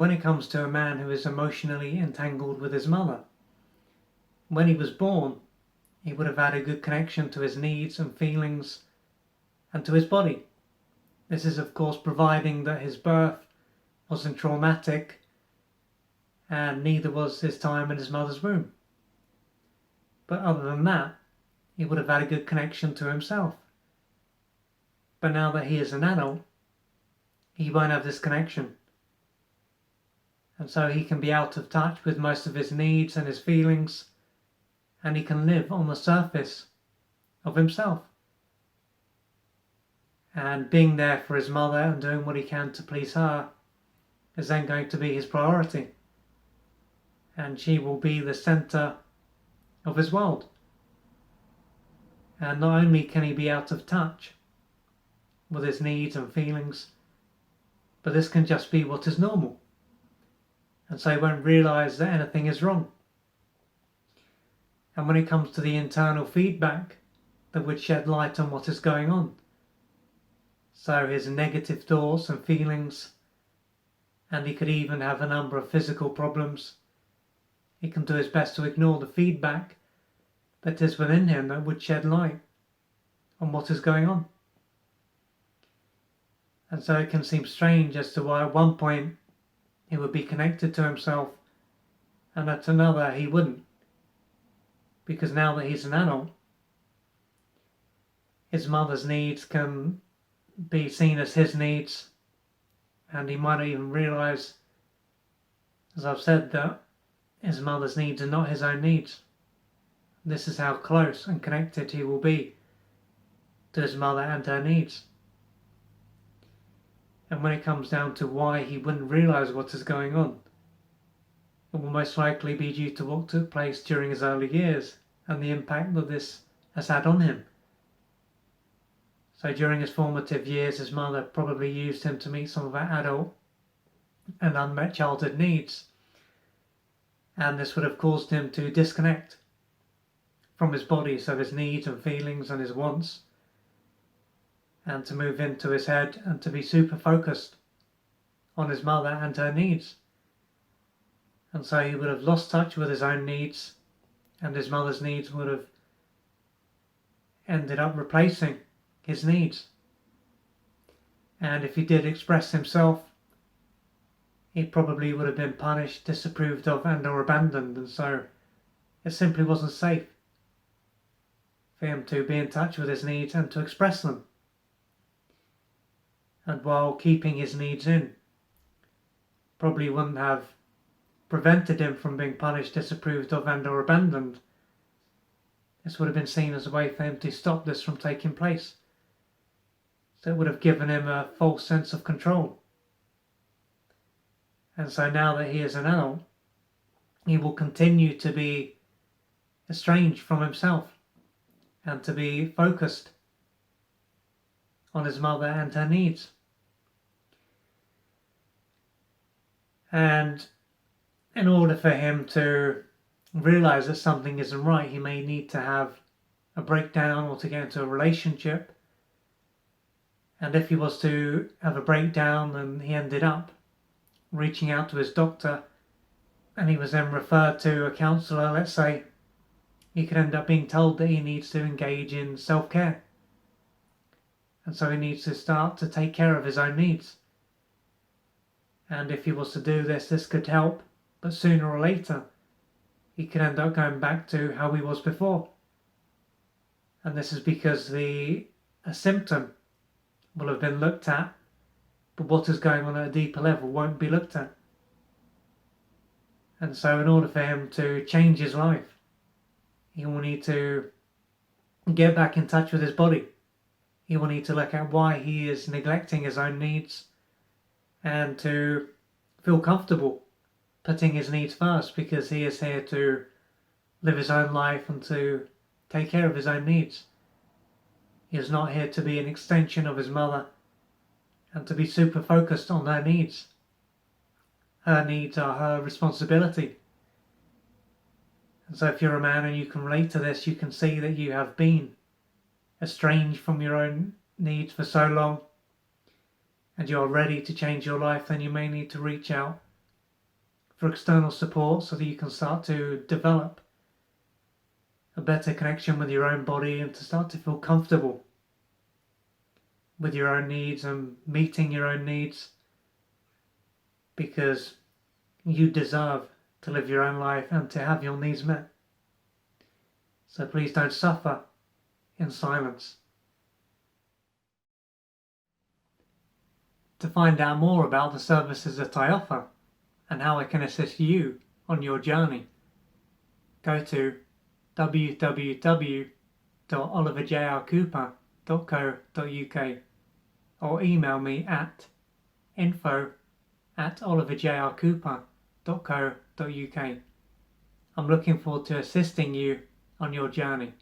when it comes to a man who is emotionally entangled with his mother, when he was born, he would have had a good connection to his needs and feelings and to his body. This is, of course, providing that his birth wasn't traumatic and neither was his time in his mother's womb. But other than that, he would have had a good connection to himself. But now that he is an adult, he won't have this connection. And so he can be out of touch with most of his needs and his feelings, and he can live on the surface of himself. And being there for his mother and doing what he can to please her is then going to be his priority. And she will be the centre of his world. And not only can he be out of touch with his needs and feelings, but this can just be what is normal. And so he won't realise that anything is wrong. And when it comes to the internal feedback that would shed light on what is going on, so his negative thoughts and feelings, and he could even have a number of physical problems, he can do his best to ignore the feedback that is within him that would shed light on what is going on. And so it can seem strange as to why at one point he would be connected to himself and at another he wouldn't. Because now that he's an adult, his mother's needs can be seen as his needs, and he might even realise, as I've said, that his mother's needs are not his own needs. This is how close and connected he will be to his mother and her needs. And when it comes down to why he wouldn't realise what is going on, it will most likely be due to what took place during his early years and the impact that this has had on him. So during his formative years, his mother probably used him to meet some of her adult and unmet childhood needs. And this would have caused him to disconnect from his body, so his needs and feelings and his wants, and to move into his head and to be super focused on his mother and her needs. And so he would have lost touch with his own needs, and his mother's needs would have ended up replacing his needs. And if he did express himself, he probably would have been punished, disapproved of, and or abandoned, and so it simply wasn't safe for him to be in touch with his needs and to express them. And while keeping his needs in, probably wouldn't have prevented him from being punished, disapproved of, and or abandoned. This would have been seen as a way for him to stop this from taking place. So it would have given him a false sense of control. And so now that he is an adult, he will continue to be estranged from himself and to be focused on his mother and her needs. And in order for him to realise that something isn't right, he may need to have a breakdown or to get into a relationship. And if he was to have a breakdown and he ended up reaching out to his doctor and he was then referred to a counsellor, let's say, he could end up being told that he needs to engage in self-care. And so he needs to start to take care of his own needs. And if he was to do this, this could help, but sooner or later, he could end up going back to how he was before. And this is because a symptom will have been looked at, but what is going on at a deeper level won't be looked at. And so in order for him to change his life, he will need to get back in touch with his body. He will need to look at why he is neglecting his own needs and to feel comfortable putting his needs first, because he is here to live his own life and to take care of his own needs. He is not here to be an extension of his mother and to be super focused on her needs. Her needs are her responsibility. And so if you're a man and you can relate to this, you can see that you have been estranged from your own needs for so long and you're ready to change your life, then you may need to reach out for external support so that you can start to develop a better connection with your own body and to start to feel comfortable with your own needs and meeting your own needs, because you deserve to live your own life and to have your needs met. So please don't suffer in silence. To find out more about the services that I offer and how I can assist you on your journey, go to www.oliverjrcooper.co.uk or email me at info@oliverjrcooper.co.uk. I'm looking forward to assisting you on your journey.